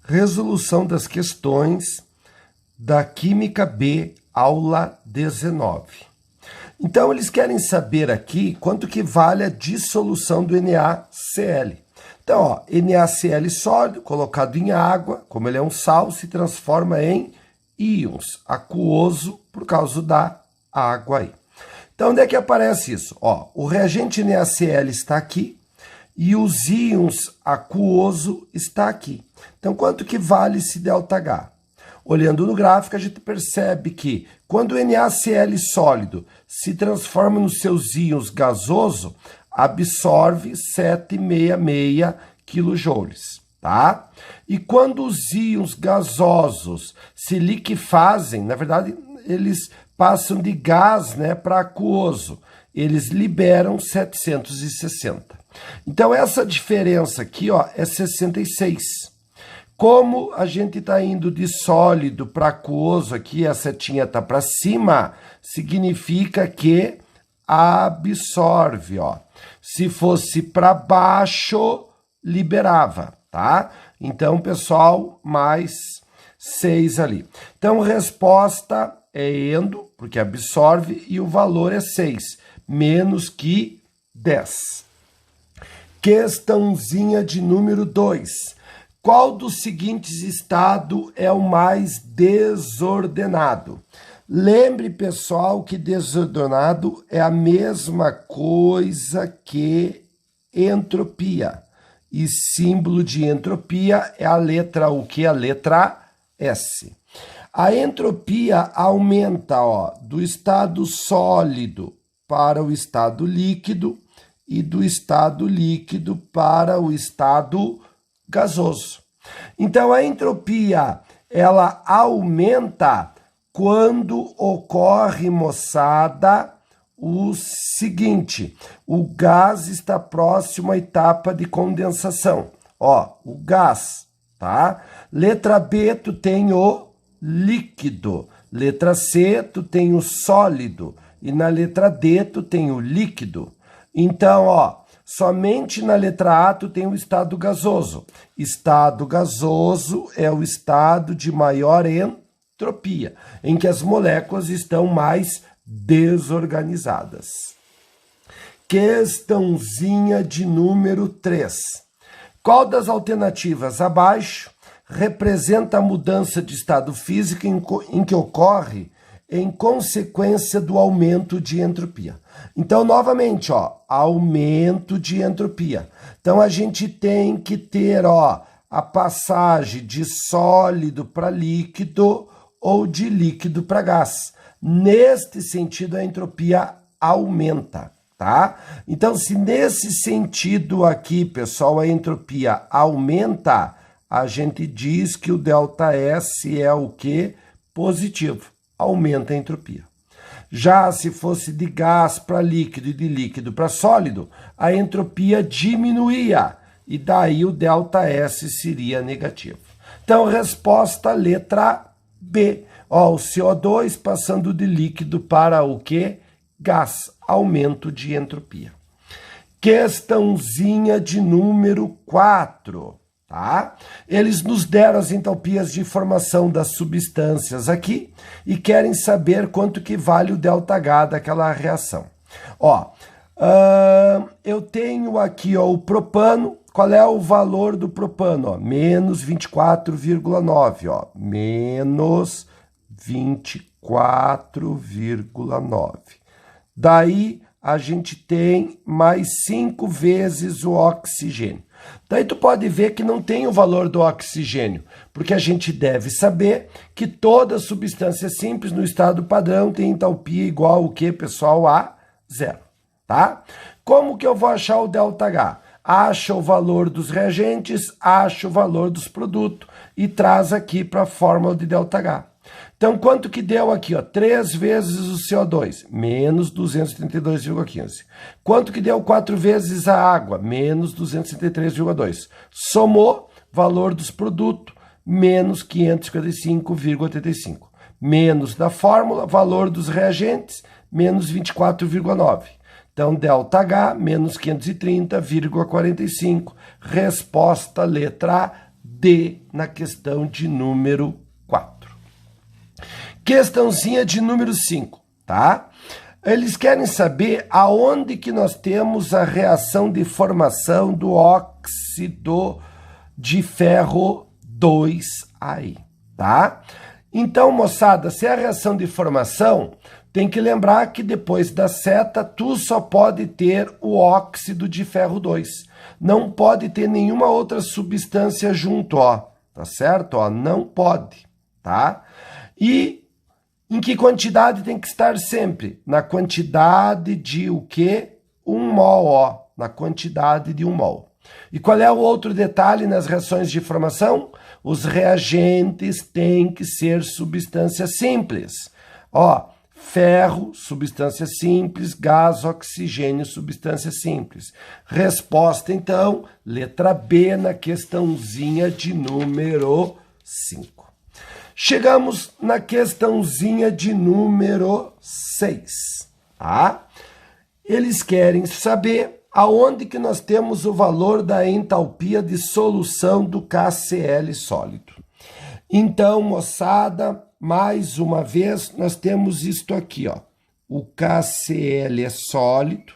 Resolução das questões da Química B, aula 19. Então, eles querem saber aqui quanto que vale a dissolução do NaCl. Então, ó, NaCl sólido, colocado em água, como ele é um sal, se transforma em íons, aquoso, por causa da água aí. Então, onde é que aparece isso? Ó, o reagente NaCl está aqui e os íons aquoso está aqui. Então, quanto que vale esse ΔH? Olhando no gráfico, a gente percebe que quando o NaCl sólido se transforma nos seus íons gasoso, absorve 766 kJ, tá? E quando os íons gasosos se liquefazem, na verdade, eles passam de gás, né, para aquoso, eles liberam 760. Então, essa diferença aqui, ó, é 66. Como a gente está indo de sólido para aquoso aqui, a setinha está para cima, significa que absorve, ó. Se fosse para baixo, liberava, tá? Então, pessoal, mais 6 ali. Então, resposta é endo, porque absorve, e o valor é 6, menos que 10. Questãozinha de número 2. Qual dos seguintes estados é o mais desordenado? Lembre, pessoal, que desordenado é a mesma coisa que entropia. E símbolo de entropia é a letra o que? A letra S. A entropia aumenta, ó, do estado sólido para o estado líquido e do estado líquido para o estado gasoso. Então, a entropia, ela aumenta quando ocorre, moçada, o seguinte: o gás está próximo à etapa de condensação. Ó, o gás, tá? Letra B, tu tem o líquido. Letra C, tu tem o sólido. E na letra D, tu tem o líquido. Então, ó, somente na letra A tu tem o estado gasoso. Estado gasoso é o estado de maior entropia, em que as moléculas estão mais desorganizadas. Questãozinha de número 3. Qual das alternativas abaixo representa a mudança de estado físico em que ocorre em consequência do aumento de entropia? Então, novamente, ó, aumento de entropia. Então, a gente tem que ter, ó, a passagem de sólido para líquido ou de líquido para gás. Neste sentido, a entropia aumenta, tá? Então, se nesse sentido aqui, pessoal, a entropia aumenta, a gente diz que o ΔS é o quê? Positivo. Aumenta a entropia. Já se fosse de gás para líquido e de líquido para sólido, a entropia diminuía e daí o ΔS seria negativo. Então, resposta letra B. Ó, o CO2 passando de líquido para o quê? Gás. Aumento de entropia. Questãozinha de número 4. Tá? Eles nos deram as entalpias de formação das substâncias aqui e querem saber quanto que vale o ΔH daquela reação. Ó, eu tenho aqui, ó, o propano. Qual é o valor do propano? Ó, menos 24,9. Ó, menos 24,9. Daí a gente tem mais 5 vezes o oxigênio. Daí tu pode ver que não tem o valor do oxigênio, porque a gente deve saber que toda substância simples no estado padrão tem entalpia igual o que, pessoal? A zero, tá? Como que eu vou achar o ΔH? Acha o valor dos reagentes, acha o valor dos produtos e traz aqui para a fórmula de ΔH. Então, quanto que deu aqui? Ó? 3 vezes o CO2, menos 232,15. Quanto que deu 4 vezes a água? Menos 273,2. Somou, valor dos produtos, menos 555,85. Menos da fórmula, valor dos reagentes, menos 24,9. Então, ΔH, menos 530,45. Resposta letra D. D na questão de número 4. Questãozinha de número 5, tá? Eles querem saber aonde que nós temos a reação de formação do óxido de ferro 2 aí, tá? Então, moçada, se é a reação de formação, tem que lembrar que depois da seta, tu só pode ter o óxido de ferro 2. Não pode ter nenhuma outra substância junto, ó. Tá certo? Ó, não pode, tá? E em que quantidade tem que estar sempre? Na quantidade de o quê? 1 mol, ó. Na quantidade de 1 mol. E qual é o outro detalhe nas reações de formação? Os reagentes têm que ser substâncias simples. Ó, ferro, substância simples, gás, oxigênio, substância simples. Resposta, então, letra B na questãozinha de número 5. Chegamos na questãozinha de número 6, tá? Eles querem saber aonde que nós temos o valor da entalpia de solução do KCl sólido. Então, moçada, mais uma vez, nós temos isto aqui, ó. O KCl é sólido,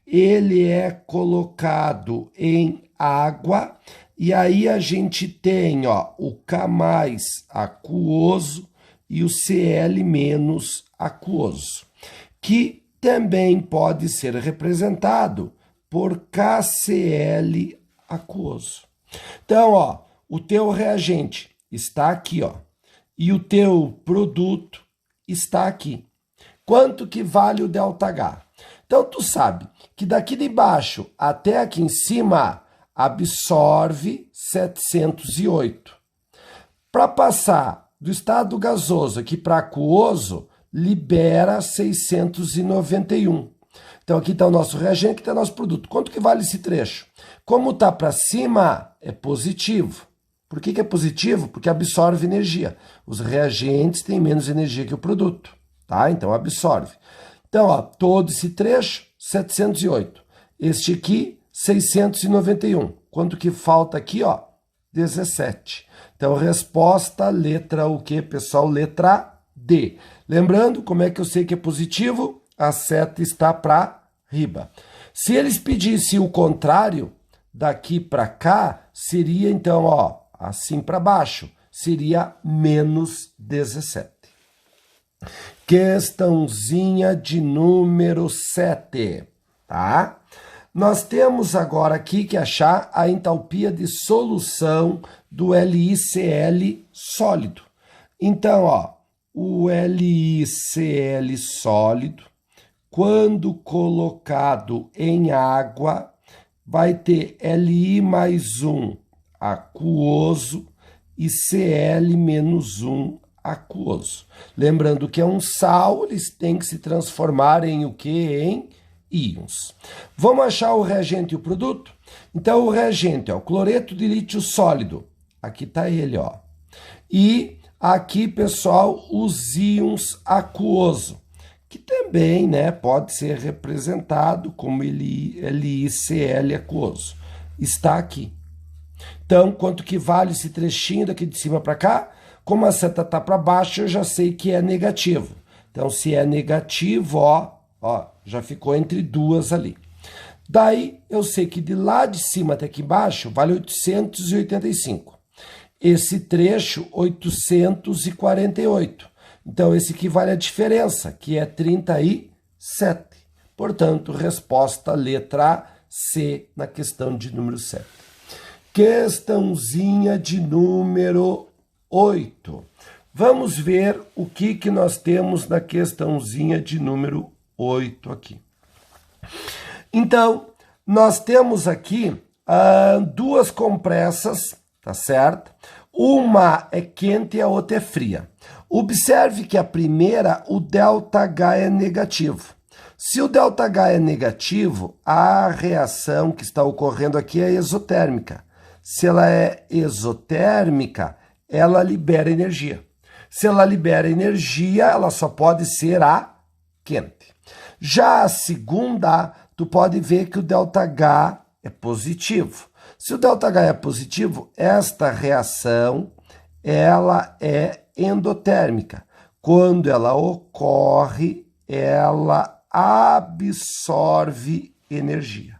ele é colocado em água, e aí a gente tem, ó, o K+ aquoso e o Cl- aquoso, que também pode ser representado por KCl aquoso. Então, ó, o teu reagente está aqui, ó, e o teu produto está aqui. Quanto que vale o ΔH? Então, tu sabe que daqui de baixo até aqui em cima absorve 708. Para passar do estado gasoso aqui para aquoso, libera 691. Então, aqui está o nosso reagente, aqui está o nosso produto. Quanto que vale esse trecho? Como está para cima, é positivo. Por que é positivo? Porque absorve energia. Os reagentes têm menos energia que o produto, tá? Então, absorve. Então, ó, todo esse trecho, 708. Este aqui, 691. Quanto que falta aqui, ó? 17. Então, resposta, letra o quê, pessoal? Letra D. Lembrando, como é que eu sei que é positivo? A seta está para riba. Se eles pedissem o contrário, daqui para cá, seria então, ó, assim para baixo, seria menos 17. Questãozinha de número 7, tá? Nós temos agora aqui que achar a entalpia de solução do LiCl sólido. Então, ó, o LiCl sólido, quando colocado em água, vai ter Li+1 aquoso e Cl-1 aquoso. Lembrando que é um sal, eles têm que se transformar em o quê? Em íons. Vamos achar o reagente e o produto? Então, o reagente é o cloreto de lítio sólido. Aqui está ele, ó. E aqui, pessoal, os íons aquoso, que também, né, pode ser representado como LiCl aquoso. Está aqui. Então, quanto que vale esse trechinho daqui de cima para cá? Como a seta está para baixo, eu já sei que é negativo. Então, se é negativo, ó, já ficou entre duas ali. Daí, eu sei que de lá de cima até aqui embaixo, vale 885. Esse trecho, 848. Então, esse aqui vale a diferença, que é 37. Portanto, resposta letra C na questão de número 7. Questãozinha de número 8. Vamos ver o que nós temos na questãozinha de número 8 aqui. Então, nós temos aqui duas compressas, tá certo? Uma é quente e a outra é fria. Observe que a primeira, o ΔH é negativo. Se o ΔH é negativo, a reação que está ocorrendo aqui é exotérmica. Se ela é exotérmica, ela libera energia. Se ela libera energia, ela só pode ser a quente. Já a segunda, tu pode ver que o ΔH é positivo. Se o ΔH é positivo, esta reação ela é endotérmica. Quando ela ocorre, ela absorve energia.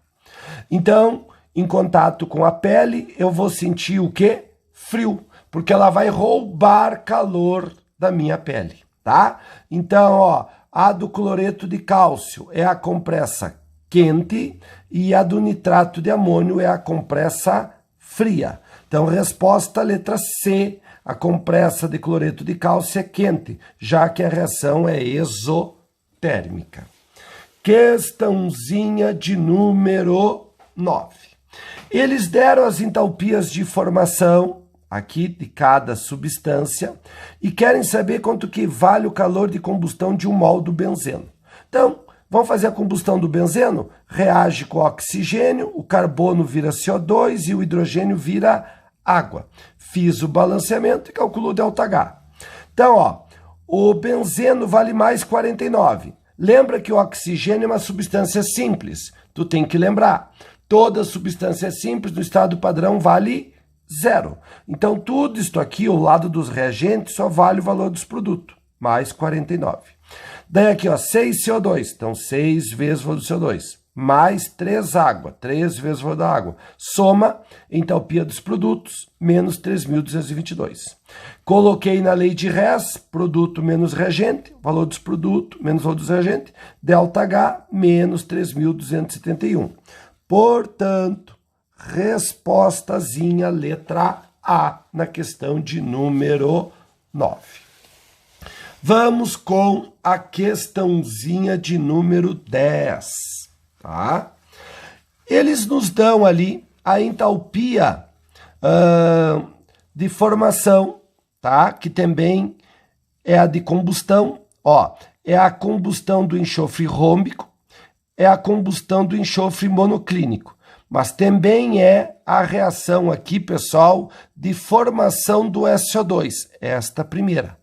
Então, em contato com a pele, eu vou sentir o quê? Frio, porque ela vai roubar calor da minha pele, tá? Então, ó, a do cloreto de cálcio é a compressa quente e a do nitrato de amônio é a compressa fria. Então, resposta letra C, a compressa de cloreto de cálcio é quente, já que a reação é exotérmica. Questãozinha de número 9. Eles deram as entalpias de formação aqui de cada substância e querem saber quanto que vale o calor de combustão de um mol do benzeno. Então, vamos fazer a combustão do benzeno? Reage com oxigênio, o carbono vira CO2 e o hidrogênio vira água. Fiz o balanceamento e calculo o ΔH. Então, ó, o benzeno vale mais 49. Lembra que o oxigênio é uma substância simples. Tu tem que lembrar. Toda substância simples no estado padrão vale 0. Então, tudo isto aqui, o lado dos reagentes, só vale o valor dos produtos, mais 49. Daí aqui, ó, 6 CO2, então 6 vezes o valor do CO2, mais 3 água, 3 vezes o valor da água. Soma entalpia dos produtos, menos 3.222. Coloquei na lei de Hess, produto menos reagente, valor dos produtos menos valor dos reagentes, ΔH menos 3.271. Portanto, respostazinha letra A na questão de número 9. Vamos com a questãozinha de número 10, tá? Eles nos dão ali a entalpia de formação, tá? Que também é a de combustão, ó, é a combustão do enxofre rômbico, é a combustão do enxofre monoclínico, mas também é a reação aqui, pessoal, de formação do SO2, esta primeira.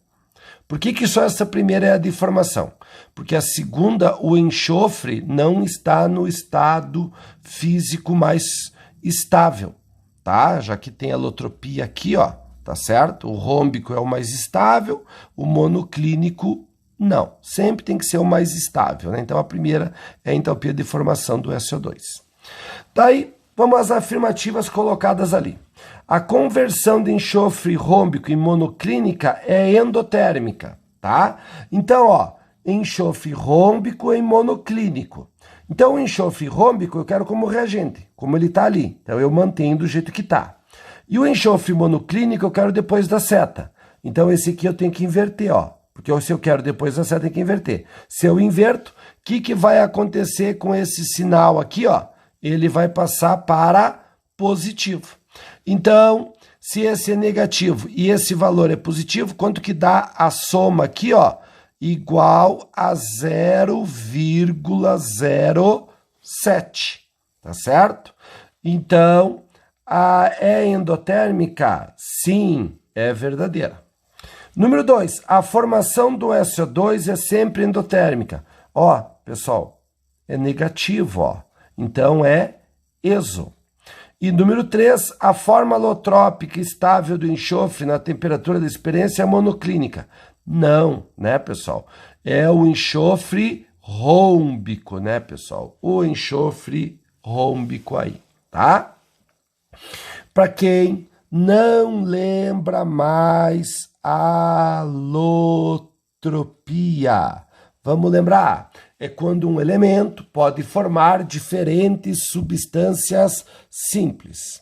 Por que só essa primeira é a de formação? Porque a segunda, o enxofre, não está no estado físico mais estável, tá? Já que tem a alotropia aqui, ó, tá certo? O rômbico é o mais estável, o monoclínico não, sempre tem que ser o mais estável, né? Então, a primeira é a entalpia de formação do SO2. Daí, vamos às afirmativas colocadas ali. A conversão de enxofre rômbico em monoclínica é endotérmica, tá? Então, ó, enxofre rômbico em monoclínico. Então, o enxofre rômbico eu quero como reagente, como ele está ali. Então, eu mantenho do jeito que está. E o enxofre monoclínico eu quero depois da seta. Então, esse aqui eu tenho que inverter, ó. Porque se eu quero depois da seta, tem que inverter. Se eu inverto, o que vai acontecer com esse sinal aqui, ó? Ele vai passar para positivo. Então, se esse é negativo e esse valor é positivo, quanto que dá a soma aqui, ó? Igual a 0,07, tá certo? Então, é endotérmica? Sim, é verdadeira. Número 2, a formação do SO2 é sempre endotérmica. Ó, pessoal, é negativo, ó. Então, é exo. E número 3, a forma alotrópica estável do enxofre na temperatura da experiência é monoclínica. Não, né, pessoal? É o enxofre rômbico, né, pessoal? O enxofre rômbico aí, tá? Para quem não lembra mais alotropia, vamos lembrar, é quando um elemento pode formar diferentes substâncias simples.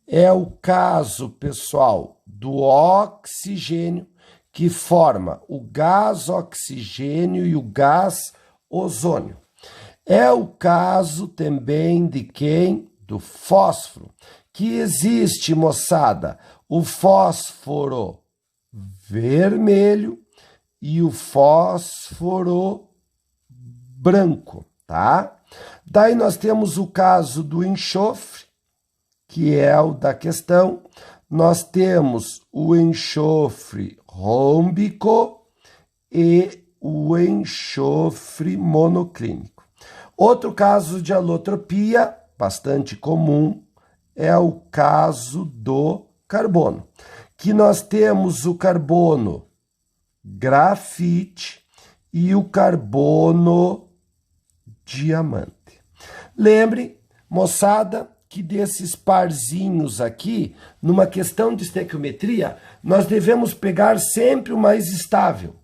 É o caso, pessoal, do oxigênio, que forma o gás oxigênio e o gás ozônio. É o caso também de quem? Do fósforo, que existe, moçada, o fósforo vermelho e o fósforo branco, tá? Daí nós temos o caso do enxofre, que é o da questão. Nós temos o enxofre rômbico e o enxofre monoclínico. Outro caso de alotropia, bastante comum, é o caso do carbono, que nós temos o carbono grafite e o carbono diamante. Lembre, moçada, que desses parzinhos aqui, numa questão de estequiometria, nós devemos pegar sempre o mais estável.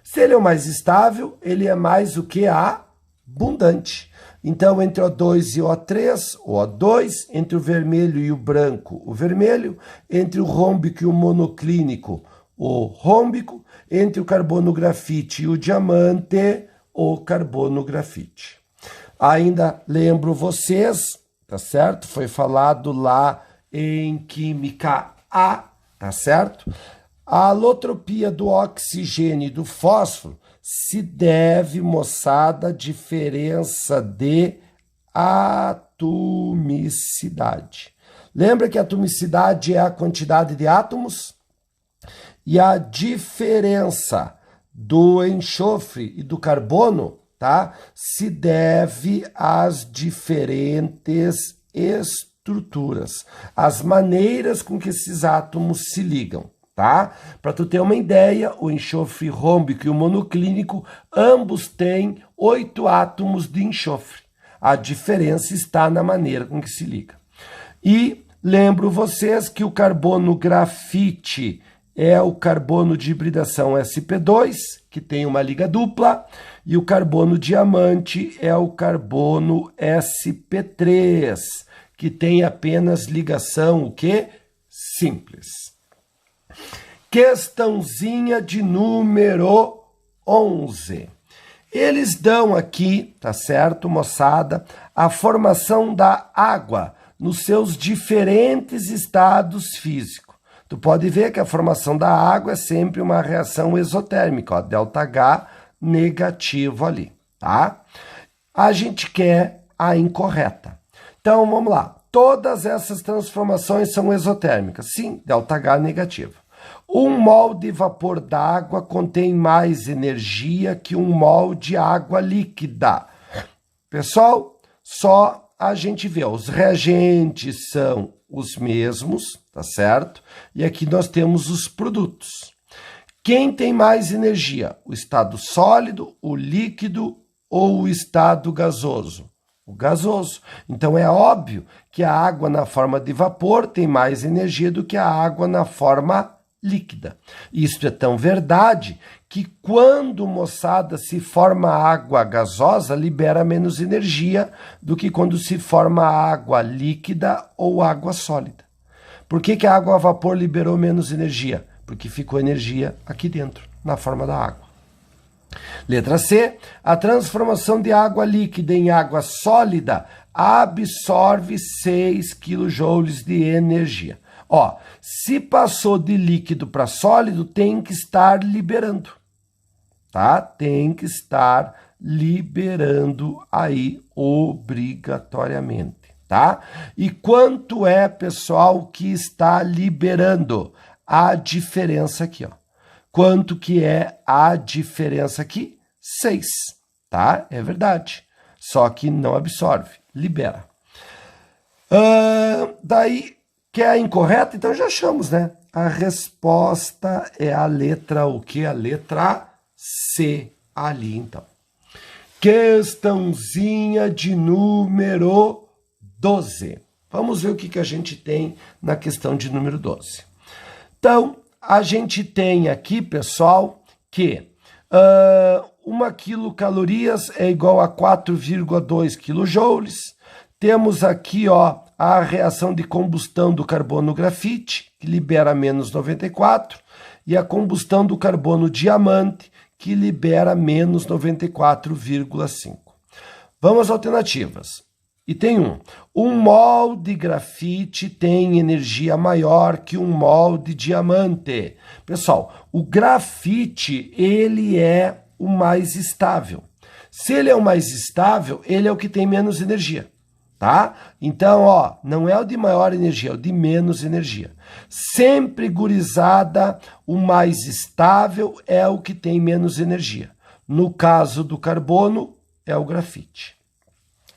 Se ele é o mais estável, ele é mais o que? Abundante. Então, entre O2 e O3, o O2, entre o vermelho e o branco, o vermelho, entre o rômbico e o monoclínico, o rômbico, entre o carbono grafite e o diamante, o carbono grafite. Ainda lembro vocês, tá certo? Foi falado lá em Química A, tá certo? A alotropia do oxigênio e do fósforo se deve, moçada, à diferença de atomicidade. Lembra que a atomicidade é a quantidade de átomos? E a diferença do enxofre e do carbono, tá, se deve às diferentes estruturas, às maneiras com que esses átomos se ligam. Tá? Para tu ter uma ideia, o enxofre rômbico e o monoclínico, ambos têm 8 átomos de enxofre. A diferença está na maneira com que se liga. E lembro vocês que o carbono grafite é o carbono de hibridação sp2, que tem uma liga dupla, e o carbono diamante é o carbono sp3, que tem apenas ligação, o quê? Simples. Questãozinha de número 11. Eles dão aqui, tá certo, moçada, a formação da água nos seus diferentes estados físicos. Tu pode ver que a formação da água é sempre uma reação exotérmica, ó, ΔH negativo ali, tá? A gente quer a incorreta. Então, vamos lá. Todas essas transformações são exotérmicas. Sim, ΔH negativo. 1 mol de vapor d'água contém mais energia que 1 mol de água líquida. Pessoal, só a gente vê, os reagentes são os mesmos, tá certo? E aqui nós temos os produtos. Quem tem mais energia? O estado sólido, o líquido ou o estado gasoso? O gasoso. Então é óbvio que a água na forma de vapor tem mais energia do que a água na forma líquida. Isso é tão verdade que quando, moçada, se forma água gasosa, libera menos energia do que quando se forma água líquida ou água sólida. Por que a água a vapor liberou menos energia? Porque ficou energia aqui dentro, na forma da água. Letra C, a transformação de água líquida em água sólida absorve 6 kJ de energia. Ó, se passou de líquido para sólido, tem que estar liberando, tá? Tem que estar liberando aí obrigatoriamente, tá? E quanto é, pessoal, que está liberando? A diferença aqui, ó. Quanto que é a diferença aqui? 6, tá? É verdade. Só que não absorve, libera. Daí, que é a incorreta, então já achamos, né? A resposta é a letra o quê? A letra C ali, então. Questãozinha de número 12. Vamos ver o que a gente tem na questão de número 12. Então, a gente tem aqui, pessoal, que 1 quilocalorias é igual a 4,2 quilojoules. Temos aqui, ó, a reação de combustão do carbono grafite, que libera menos 94, e a combustão do carbono diamante, que libera menos 94,5. Vamos às alternativas. E tem 1 mol de grafite tem energia maior que 1 mol de diamante. Pessoal, o grafite, ele é o mais estável. Se ele é o mais estável, ele é o que tem menos energia. Tá? Então, ó, não é o de maior energia, é o de menos energia. Sempre, gurizada, o mais estável é o que tem menos energia. No caso do carbono, é o grafite.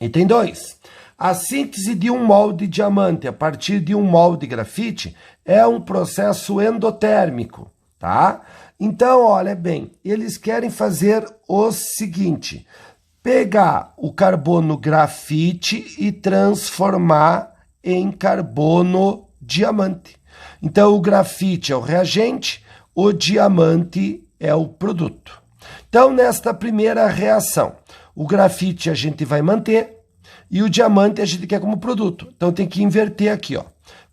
Item 2. A síntese de 1 mol de diamante a partir de 1 mol de grafite é um processo endotérmico, tá? Então, olha bem, eles querem fazer o seguinte: pegar o carbono grafite e transformar em carbono diamante. Então, o grafite é o reagente, o diamante é o produto. Então, nesta primeira reação, o grafite a gente vai manter e o diamante a gente quer como produto. Então, tem que inverter aqui, ó.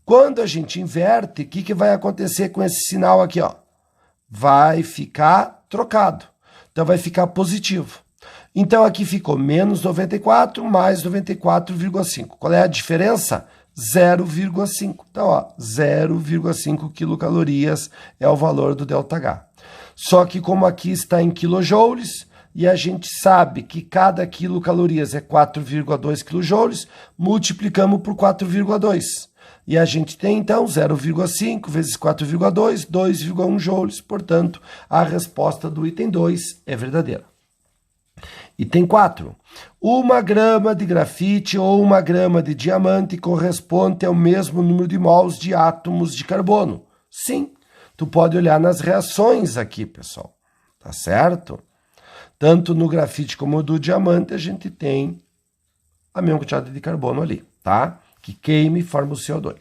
Quando a gente inverte, o que vai acontecer com esse sinal aqui, ó? Vai ficar trocado. Então, vai ficar positivo. Então, aqui ficou menos 94 mais 94,5. Qual é a diferença? 0,5. Então, ó, 0,5 quilocalorias é o valor do ΔH. Só que como aqui está em quilojoules, e a gente sabe que cada quilocalorias é 4,2 quilojoules, multiplicamos por 4,2. E a gente tem, então, 0,5 vezes 4,2, 2,1 joules. Portanto, a resposta do item 2 é verdadeira. Item 4. 1 grama de grafite ou 1 grama de diamante corresponde ao mesmo número de mols de átomos de carbono. Sim, tu pode olhar nas reações aqui, pessoal. Tá certo? Tanto no grafite como no diamante, a gente tem a mesma quantidade de carbono ali, tá? Que queima e forma o CO2.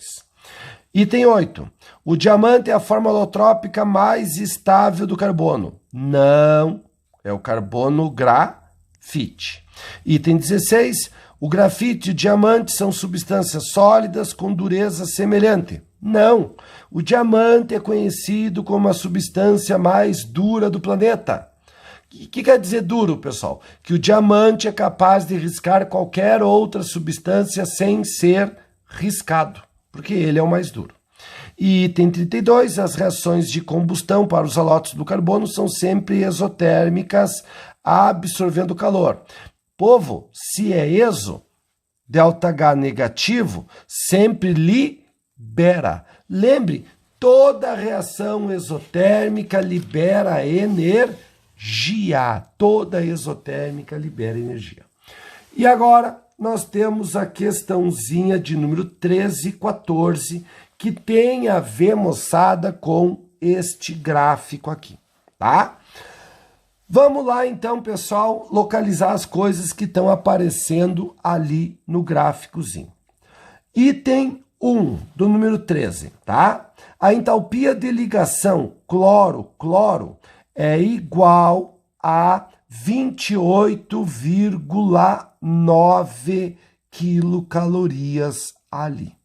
Item 8. O diamante é a forma alotrópica mais estável do carbono. Não, é o carbono grafite. Item 16. O grafite e o diamante são substâncias sólidas com dureza semelhante. Não, o diamante é conhecido como a substância mais dura do planeta. O que quer dizer duro, pessoal? Que o diamante é capaz de riscar qualquer outra substância sem ser riscado, porque ele é o mais duro. E item 32, as reações de combustão para os halotos do carbono são sempre exotérmicas, absorvendo calor. Povo, se é exo, ΔH negativo, sempre libera. Lembre, toda reação exotérmica libera energia. Toda exotérmica libera energia. E agora nós temos a questãozinha de número 13 e 14, que tem a ver, moçada, com este gráfico aqui, tá? Vamos lá, então, pessoal, localizar as coisas que estão aparecendo ali no gráficozinho. Item 1, do número 13, tá? A entalpia de ligação cloro-cloro é igual a 28,9 quilocalorias ali,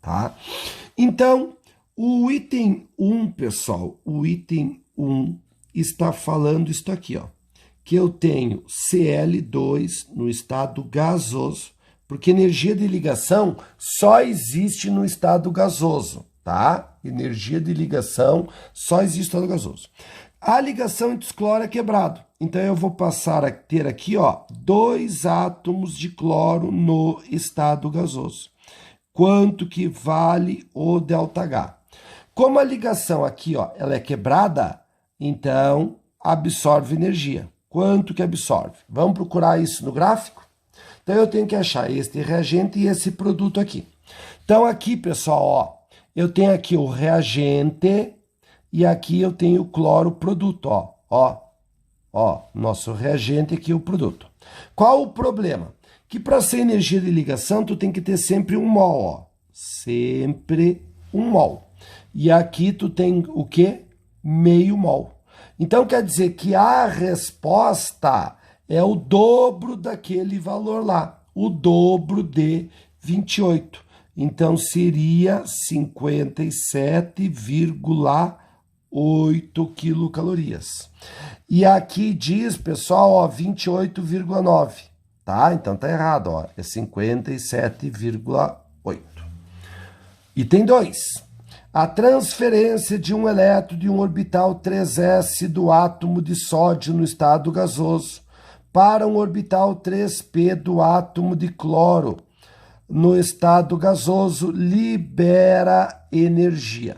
tá? Então, o item 1, pessoal, o item 1 está falando isso aqui, ó, que eu tenho Cl2 no estado gasoso, porque energia de ligação só existe no estado gasoso, tá? Energia de ligação só existe no estado gasoso. A ligação entre os cloro é quebrado. Então, eu vou passar a ter aqui, ó, 2 átomos de cloro no estado gasoso. Quanto que vale o ΔH? Como a ligação aqui, ó, ela é quebrada, então absorve energia. Quanto que absorve? Vamos procurar isso no gráfico? Então, eu tenho que achar este reagente e esse produto aqui. Então, aqui, pessoal, ó, eu tenho aqui o reagente e aqui eu tenho o cloro produto, ó, nosso reagente aqui é o produto. Qual o problema? Que para ser energia de ligação, tu tem que ter sempre 1 mol, ó, sempre 1 mol. E aqui tu tem o quê? Meio mol. Então, quer dizer que a resposta é o dobro daquele valor lá, o dobro de 28. Então, seria 57,8 quilocalorias. E aqui diz, pessoal, ó, 28,9, tá? Então, tá errado, ó, é 57,8. Item 2. A transferência de um elétron de um orbital 3s do átomo de sódio no estado gasoso para um orbital 3p do átomo de cloro no estado gasoso libera energia.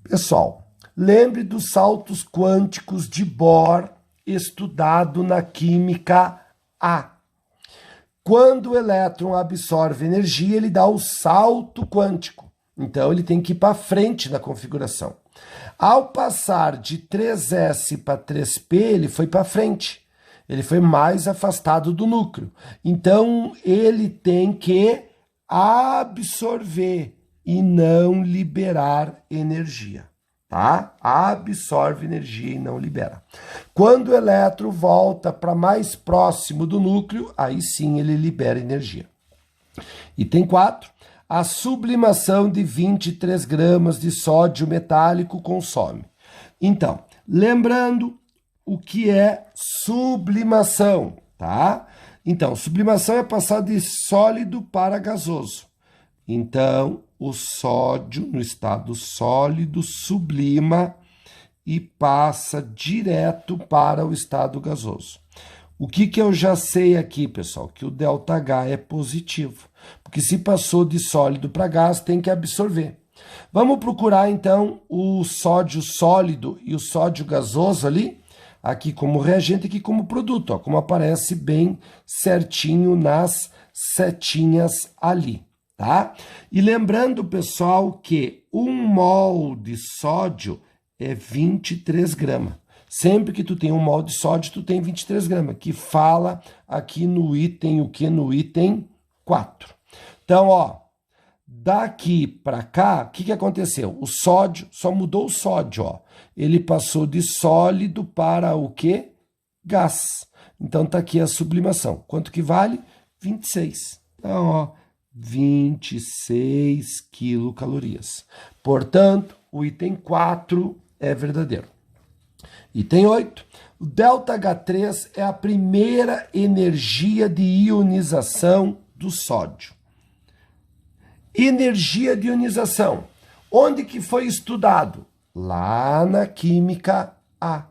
Pessoal, lembre dos saltos quânticos de Bohr estudado na química A. Quando o elétron absorve energia, ele dá o salto quântico. Então, ele tem que ir para frente na configuração. Ao passar de 3s para 3p, ele foi para frente. Ele foi mais afastado do núcleo. Então, ele tem que absorver e não liberar energia, tá? Absorve energia e não libera. Quando o elétron volta para mais próximo do núcleo, aí sim ele libera energia. Item 4. A sublimação de 23 gramas de sódio metálico consome. Então, lembrando o que é sublimação, tá? Então, sublimação é passar de sólido para gasoso. Então, o sódio, no estado sólido, sublima e passa direto para o estado gasoso. O que eu já sei aqui, pessoal? Que o ΔH é positivo. Porque se passou de sólido para gás, tem que absorver. Vamos procurar, então, o sódio sólido e o sódio gasoso ali, aqui como reagente, aqui como produto, ó, como aparece bem certinho nas setinhas ali, tá? E lembrando, pessoal, que 1 mol de sódio é 23 gramas. Sempre que tu tem 1 mol de sódio, tu tem 23 gramas, que fala aqui no item, o que? No item 4. Então, ó, daqui para cá, o que aconteceu? O sódio, só mudou o sódio, ó. Ele passou de sólido para o quê? Gás. Então, tá aqui a sublimação. Quanto que vale? 26. Então, ó, 26 quilocalorias. Portanto, o item 4 é verdadeiro. Item 8. O ΔH3 é a primeira energia de ionização do sódio. Energia de ionização. Onde que foi estudado? Lá na química A.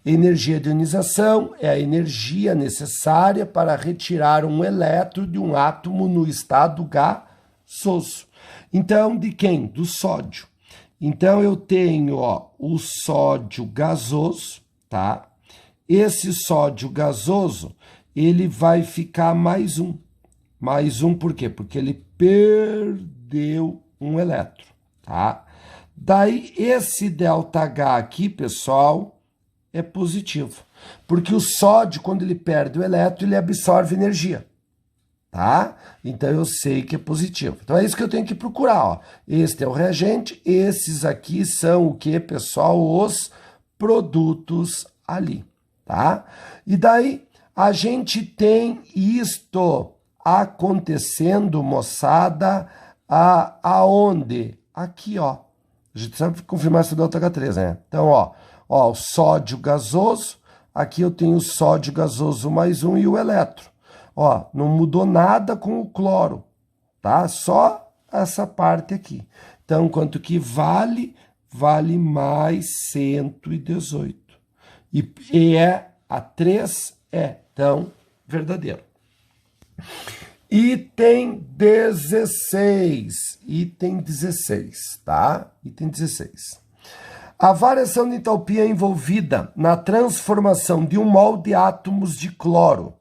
Energia de ionização é a energia necessária para retirar um elétron de um átomo no estado gasoso. Então, de quem? Do sódio. Então, eu tenho, ó, o sódio gasoso, tá? Esse sódio gasoso, ele vai ficar mais um. Mais um por quê? Porque ele perdeu um elétron, tá? Daí, esse ΔH aqui, pessoal, é positivo. Porque o sódio, quando ele perde o elétron, ele absorve energia. Tá? Então, eu sei que é positivo. Então, é isso que eu tenho que procurar, ó. Este é o reagente, esses aqui são o que, pessoal? Os produtos ali, tá? E daí, a gente tem isto acontecendo, moçada, aonde? Aqui, ó. A gente sabe confirmar se é ΔH3, né? Então, ó, o sódio gasoso, aqui eu tenho o sódio gasoso mais um e o elétron. Ó, não mudou nada com o cloro, tá? Só essa parte aqui. Então, quanto que vale? Vale mais 118. E a 3 é, então, verdadeiro. Item 16. Item 16, tá? Item 16. A variação de entalpia envolvida na transformação de 1 mol de átomos de cloro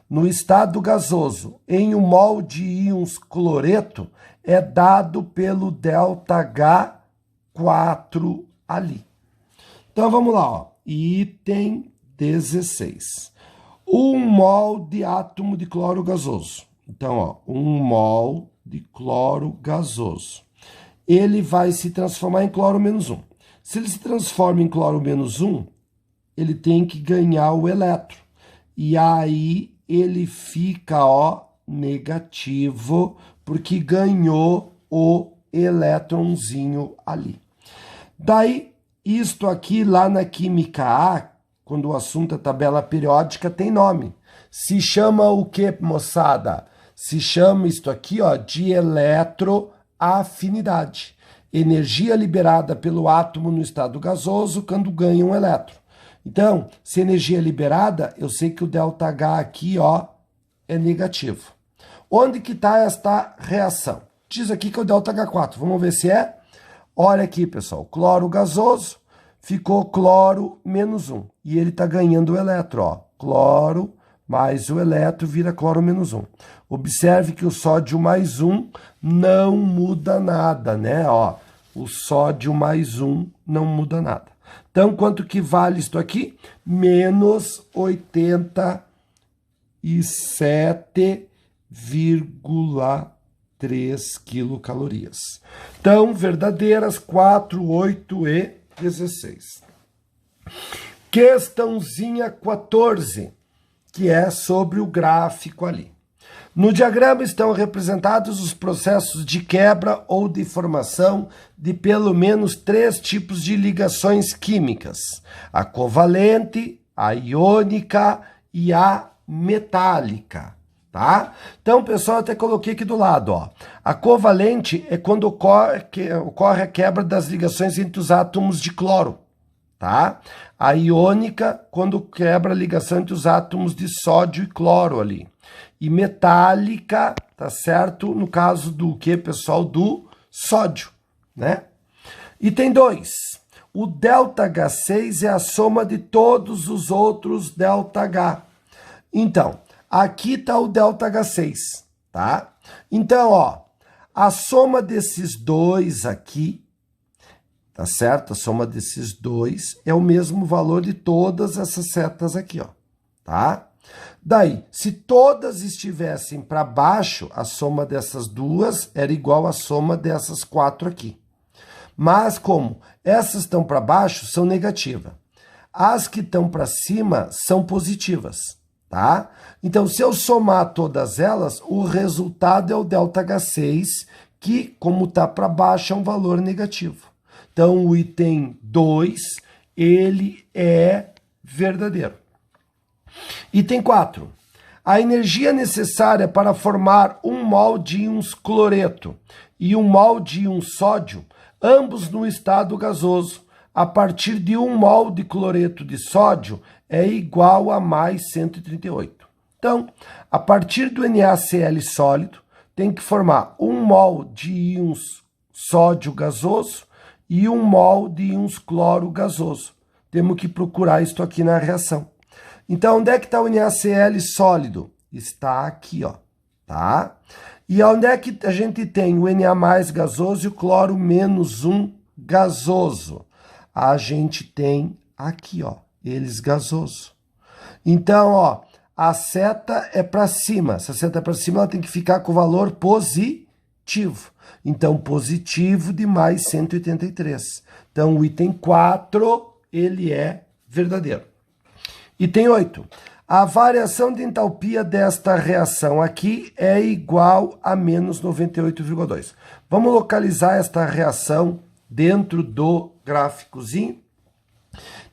no estado gasoso em 1 mol de íons cloreto é dado pelo ΔH4 ali. Então, vamos lá, ó. Item 16. 1 mol de átomo de cloro gasoso. Então, ó, 1 mol de cloro gasoso. Ele vai se transformar em cloro menos 1. Se ele se transforma em cloro menos 1, ele tem que ganhar o elétron. E aí ele fica, ó, negativo, porque ganhou o elétronzinho ali. Daí, isto aqui lá na química A, quando o assunto é tabela periódica, tem nome. Se chama o que, moçada? Se chama isto aqui, ó, de eletroafinidade. Energia liberada pelo átomo no estado gasoso quando ganha um elétron. Então, se energia é liberada, eu sei que o ΔH aqui, ó, é negativo. Onde que está esta reação? Diz aqui que é o ΔH4. Vamos ver se é. Olha aqui, pessoal. Cloro gasoso ficou cloro menos 1. E ele está ganhando o elétron, ó. Cloro mais o elétron vira cloro menos 1. Observe que o sódio mais 1 não muda nada, né? Ó, o sódio mais 1 não muda nada. Então, quanto que vale isso aqui? Menos 87,3 quilocalorias. Então, verdadeiras, 4, 8 e 16. Questãozinha 14, que é sobre o gráfico ali. No diagrama estão representados os processos de quebra ou de formação de pelo menos 3 tipos de ligações químicas: a covalente, a iônica e a metálica, tá? Então, pessoal, até coloquei aqui do lado, ó. A covalente é quando ocorre a quebra das ligações entre os átomos de cloro, tá? A iônica, quando quebra a ligação entre os átomos de sódio e cloro ali. E metálica, tá certo? No caso do que, pessoal? Do sódio, né? Item 2. O ΔH6 é a soma de todos os outros ΔH. Então, aqui está o ΔH6, tá? Então, ó, a soma desses dois aqui, tá certo? A soma desses dois é o mesmo valor de todas essas setas aqui, ó, tá? Daí, se todas estivessem para baixo, a soma dessas duas era igual à soma dessas 4 aqui. Mas como essas estão para baixo, são negativas. As que estão para cima são positivas, tá? Então, se eu somar todas elas, o resultado é o ΔH6, que, como está para baixo, é um valor negativo. Então, o item 2, ele é verdadeiro. Item 4. A energia necessária para formar 1 mol de íon cloreto e 1 mol de íon sódio, ambos no estado gasoso, a partir de 1 mol de cloreto de sódio, é igual a mais 138. Então, a partir do NaCl sólido, tem que formar 1 mol de íons sódio gasoso e 1 mol de íons cloro gasoso. Temos que procurar isso aqui na reação. Então, onde é que está o NaCl sólido? Está aqui, ó, tá? E onde é que a gente tem o Na mais gasoso e o cloro menos 1 gasoso? A gente tem aqui, ó, eles gasoso. Então, ó, a seta é para cima. Se a seta é para cima, ela tem que ficar com o valor positivo. Então, positivo de mais 183. Então, o item 4, ele é verdadeiro. Item 8. A variação de entalpia desta reação aqui é igual a menos 98,2. Vamos localizar esta reação dentro do gráficozinho.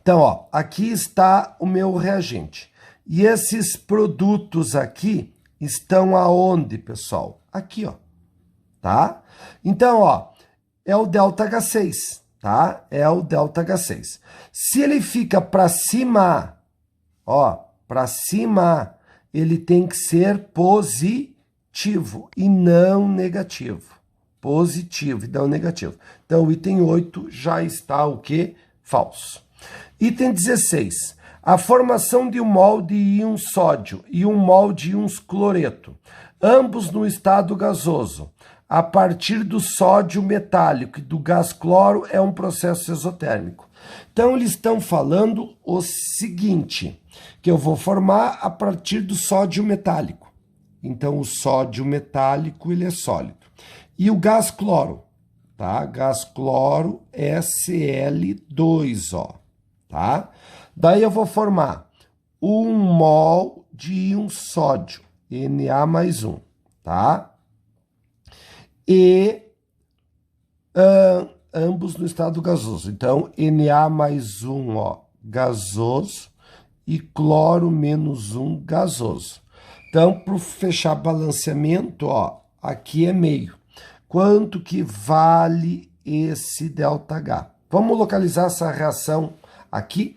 Então, ó, aqui está o meu reagente. E esses produtos aqui estão aonde, pessoal? Aqui, ó, tá? Então, ó, é o ΔH6, tá? É o ΔH6. Se ele fica para cima, ó, para cima, ele tem que ser positivo e não negativo. Positivo e não negativo. Então, o item 8 já está o quê? Falso. Item 16. A formação de 1 mol de íon sódio e 1 mol de íons cloreto, ambos no estado gasoso, a partir do sódio metálico e do gás cloro, é um processo exotérmico. Então, eles estão falando o seguinte, que eu vou formar a partir do sódio metálico. Então, o sódio metálico, ele é sólido. E o gás cloro, tá? Gás cloro Cl2, ó, tá? Daí eu vou formar 1 mol de íon sódio, Na mais 1, tá? E ambos no estado gasoso. Então, Na mais 1, ó, gasoso, e cloro menos 1, gasoso. Então, para fechar balanceamento, ó, aqui é meio. Quanto que vale esse ΔH? Vamos localizar essa reação aqui.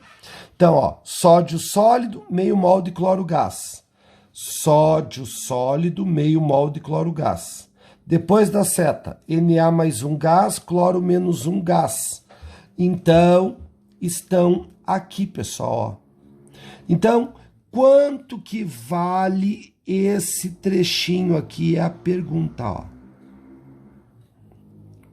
Então, ó, sódio sólido, meio mol de cloro gás. Sódio sólido, meio mol de cloro gás. Depois da seta, Na mais 1 gás, cloro menos 1 gás. Então, estão aqui, pessoal, ó. Então, Quanto que vale esse trechinho aqui? É a pergunta, ó.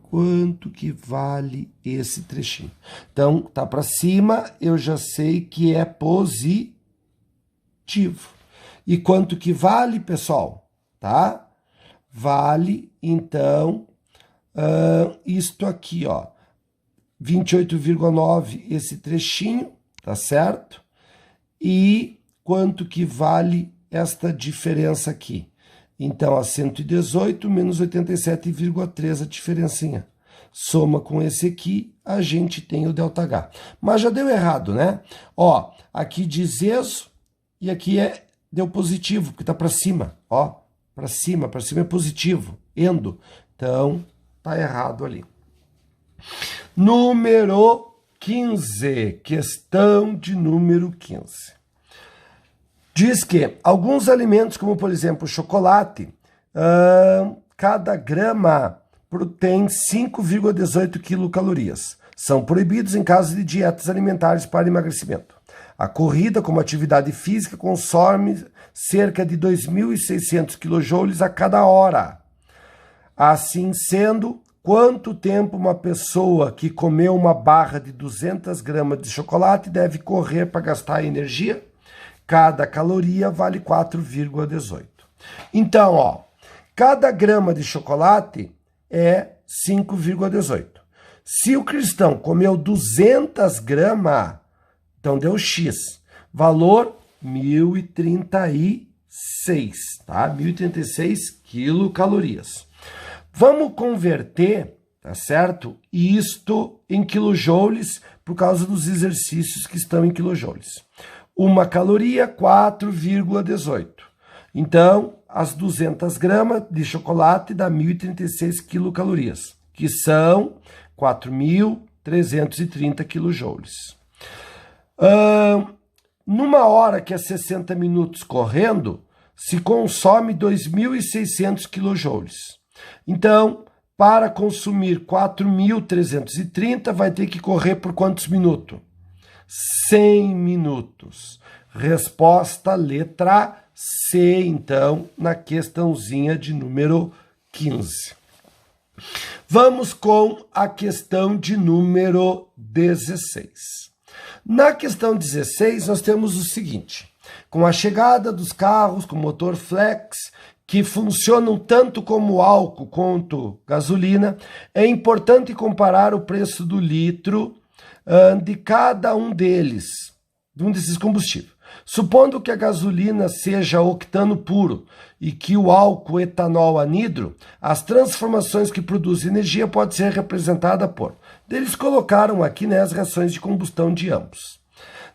Quanto que vale esse trechinho? Então, tá para cima, eu já sei que é positivo. E quanto que vale, pessoal? Tá? Vale, então, isto aqui, ó. 28,9 esse trechinho, tá certo? E quanto que vale esta diferença aqui? Então, a 118 menos 87,3 a diferencinha. Soma com esse aqui, a gente tem o ΔH. Mas já deu errado, né? Ó, aqui diz exo e aqui deu positivo, porque tá para cima, ó. Para cima é positivo, endo. Então, tá errado ali. Número 15, questão de número 15. Diz que alguns alimentos, como por exemplo o chocolate, cada grama tem 5,18 quilocalorias. São proibidos em caso de dietas alimentares para emagrecimento. A corrida, como atividade física, consome cerca de 2.600 kJ a cada hora. Assim sendo, quanto tempo uma pessoa que comeu uma barra de 200 gramas de chocolate deve correr para gastar energia? Cada caloria vale 4,18. Então, ó, cada grama de chocolate é 5,18. Se o cristão comeu 200 gramas, então deu X. Valor 1.036, tá? 1.036 quilocalorias. Vamos converter, tá certo? Isto em quilojoules por causa dos exercícios que estão em quilojoules. Uma caloria, 4,18. Então, as 200 gramas de chocolate dá 1.036 quilocalorias, que são 4.330 quilojoules. Numa hora que é 60 minutos correndo, se consome 2.600 quilojoules. Então, para consumir 4.330, vai ter que correr por quantos minutos? 100 minutos. Resposta letra C, então, na questãozinha de número 15. Vamos com a questão de número 16. Na questão 16, nós temos o seguinte: com a chegada dos carros com motor flex, que funcionam tanto como álcool quanto gasolina, é importante comparar o preço do litro de cada um desses combustíveis. Supondo que a gasolina seja octano puro e que o álcool etanol anidro, as transformações que produzem energia podem ser representadas por... Eles colocaram aqui, né, as reações de combustão de ambos.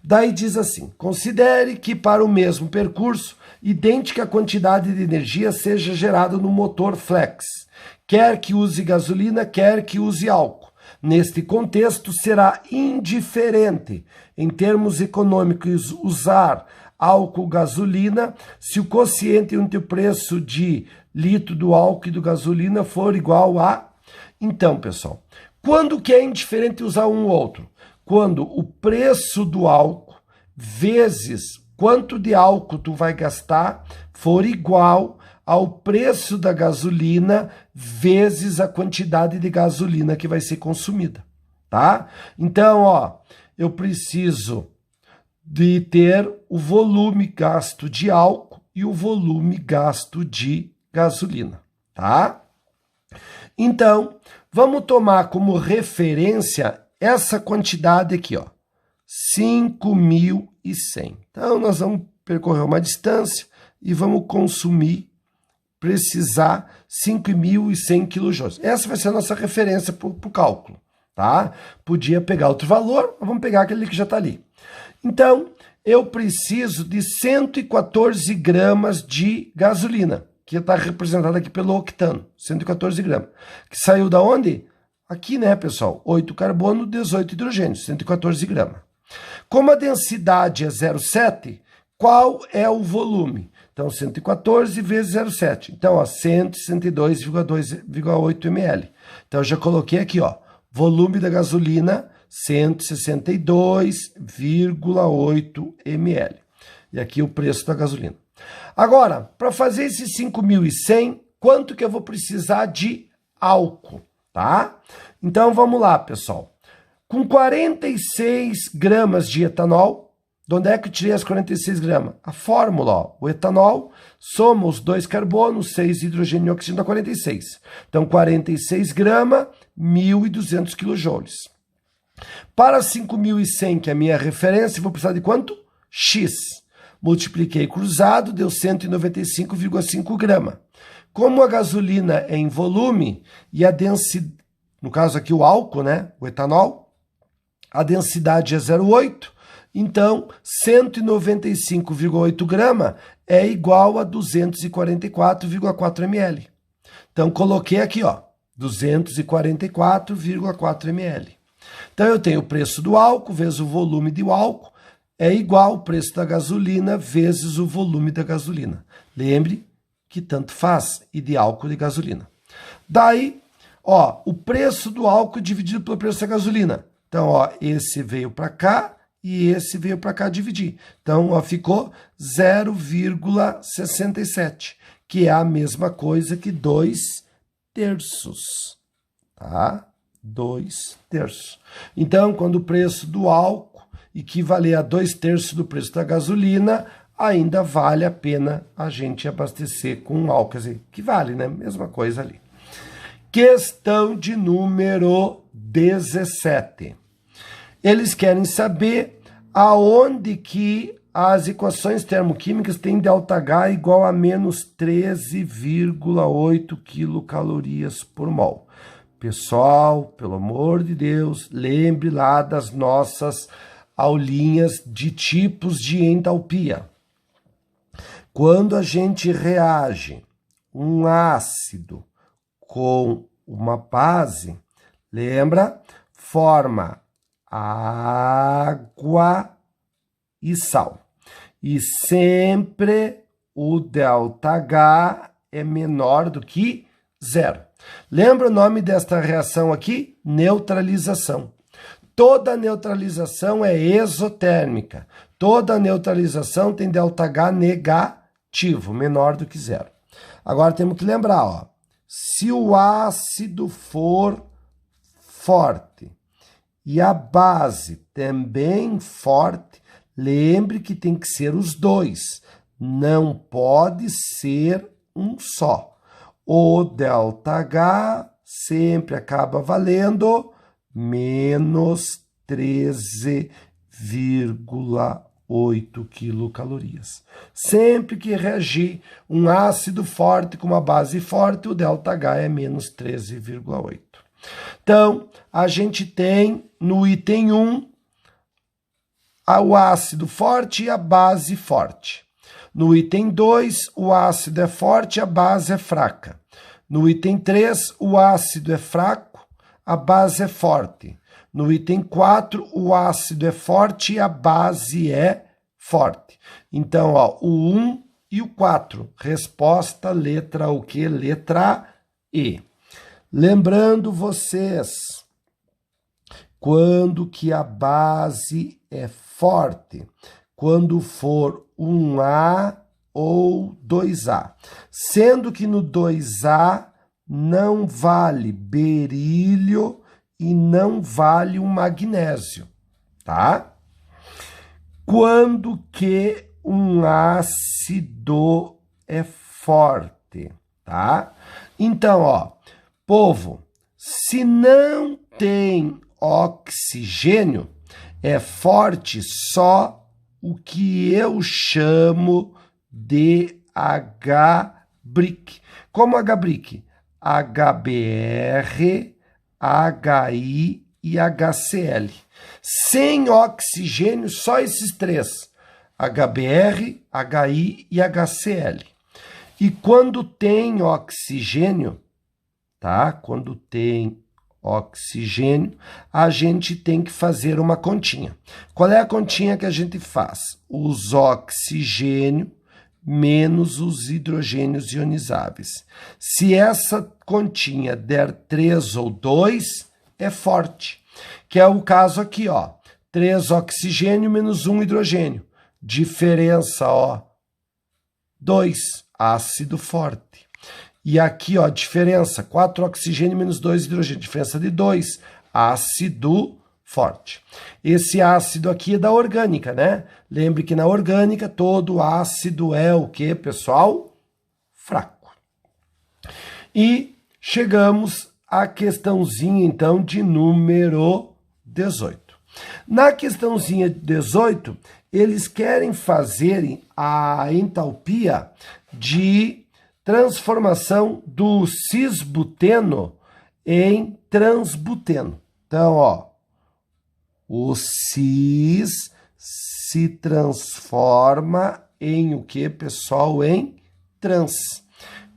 Daí diz assim: considere que para o mesmo percurso, idêntica quantidade de energia seja gerada no motor flex, quer que use gasolina, quer que use álcool. Neste contexto, será indiferente, em termos econômicos, usar álcool ou gasolina, se o quociente entre o preço de litro do álcool e do gasolina for igual a... Então, pessoal, quando que é indiferente usar um ou outro? Quando o preço do álcool vezes quanto de álcool tu vai gastar for igual ao preço da gasolina vezes a quantidade de gasolina que vai ser consumida, tá? Então, ó, eu preciso de ter o volume gasto de álcool e o volume gasto de gasolina, tá? Então, vamos tomar como referência essa quantidade aqui, ó, 5.100. Então, nós vamos percorrer uma distância e vamos precisar 5.100 kJ. Essa vai ser a nossa referência para o cálculo, tá? Podia pegar outro valor, mas vamos pegar aquele que já está ali. Então, eu preciso de 114 gramas de gasolina, que está representada aqui pelo octano, 114 gramas. Que saiu da onde? Aqui, né, pessoal? 8 carbono, 18 hidrogênio, 114 gramas. Como a densidade é 0,7, qual é o volume? Então, 114 vezes 0,7. Então, ó, 162,8 ml. Então, eu já coloquei aqui, ó, volume da gasolina, 162,8 ml. E aqui o preço da gasolina. Agora, para fazer esses 5.100, quanto que eu vou precisar de álcool, tá? Então, vamos lá, pessoal. Com 46 gramas de etanol, de onde é que eu tirei as 46 gramas? A fórmula, ó, o etanol, soma os 2 carbonos, 6 hidrogênio e oxigênio dá 46. Então, 46 gramas, 1.200 kJ. Para 5.100, que é a minha referência, vou precisar de quanto? X. Multipliquei cruzado, deu 195,5 gramas. Como a gasolina é em volume e a densidade, no caso aqui o álcool, né, o etanol, a densidade é 0,8, então 195,8 gramas é igual a 244,4 ml. Então coloquei aqui, ó, 244,4 ml. Então eu tenho o preço do álcool vezes o volume do álcool é igual ao preço da gasolina vezes o volume da gasolina. Lembre que tanto faz, e de álcool e de gasolina. Daí, ó, o preço do álcool dividido pelo preço da gasolina. Então, ó, esse veio para cá e esse veio para cá dividir. Então, ó, ficou 0,67, que é a mesma coisa que 2 terços, tá? 2 terços. Então, quando o preço do álcool equivaler a 2 terços do preço da gasolina, ainda vale a pena a gente abastecer com álcool. Quer dizer, que vale, né? Mesma coisa ali. Questão de número 17. Eles querem saber aonde que as equações termoquímicas têm ΔH igual a menos 13,8 quilocalorias por mol. Pessoal, pelo amor de Deus, lembre lá das nossas aulinhas de tipos de entalpia. Quando a gente reage um ácido com uma base, lembra? Forma água e sal. E sempre o ΔH é menor do que 0. Lembra o nome desta reação aqui? Neutralização. Toda neutralização é exotérmica. Toda neutralização tem ΔH negativo, menor do que 0. Agora temos que lembrar, ó, se o ácido for forte e a base também forte, lembre que tem que ser os dois. Não pode ser um só. O ΔH sempre acaba valendo menos 13,8 quilocalorias. Sempre que reagir um ácido forte com uma base forte, o ΔH é menos 13,8. Então, a gente tem no item 1 o ácido forte e a base forte. No item 2, o ácido é forte e a base é fraca. No item 3, o ácido é fraco, a base é forte. No item 4, o ácido é forte e a base é forte. Então, ó, o 1 e o 4. Resposta, letra o quê? Letra E. Lembrando vocês, quando que a base é forte? Quando for 1A ou 2A. Sendo que no 2A não vale berílio e não vale o magnésio, tá? Quando que um ácido é forte, tá? Então, ó, povo, se não tem oxigênio, é forte só o que eu chamo de H-brick. Como H-brick? HBr, HI e HCl. Sem oxigênio, só esses três. HBr, HI e HCl. E quando tem oxigênio, tá? Quando tem oxigênio, a gente tem que fazer uma continha. Qual é a continha que a gente faz? Os oxigênios menos os hidrogênios ionizáveis. Se essa continha der 3 ou 2, é forte. Que é o caso aqui, ó. 3 oxigênio menos 1 hidrogênio. diferença, ó, 2, ácido forte. E aqui, ó, diferença, 4 oxigênio menos 2 hidrogênio, diferença de 2, ácido forte. Esse ácido aqui é da orgânica, né? Lembre que na orgânica todo ácido é o que, pessoal? Fraco. E chegamos à questãozinha, então, de número 18. Na questãozinha 18, eles querem fazer a entalpia de transformação do cisbuteno em transbuteno. Então, ó, o cis se transforma em o que, pessoal? Em trans.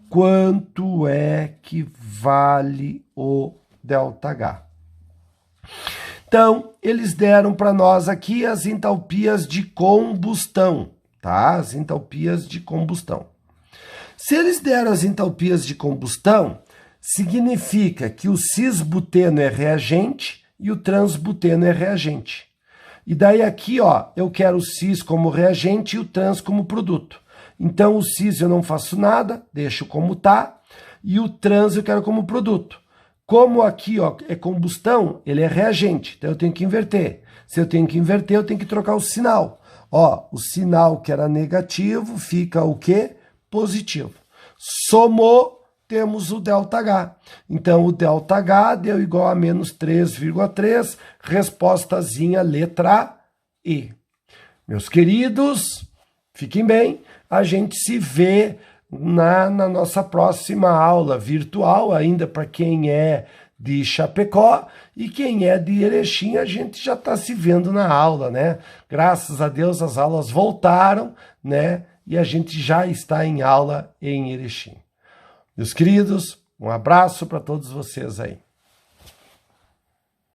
Quanto é que vale o ΔH? Então, eles deram para nós aqui as entalpias de combustão, tá? As entalpias de combustão. Se eles deram as entalpias de combustão, significa que o cisbuteno é reagente e o transbuteno é reagente. E daí aqui, ó, eu quero o cis como reagente e o trans como produto. Então, o cis eu não faço nada, deixo como tá, e o trans eu quero como produto. Como aqui, ó, é combustão, ele é reagente, então eu tenho que inverter. Se eu tenho que inverter, eu tenho que trocar o sinal. Ó, o sinal que era negativo fica o quê? Positivo. Somou, temos o ΔH. Então, o ΔH deu igual a menos 3,3, respostazinha letra E. Meus queridos, fiquem bem, a gente se vê na nossa próxima aula virtual, ainda para quem é de Chapecó, e quem é de Erechim, a gente já está se vendo na aula, né? Graças a Deus as aulas voltaram, né? E a gente já está em aula em Erechim. Meus queridos, um abraço para todos vocês aí.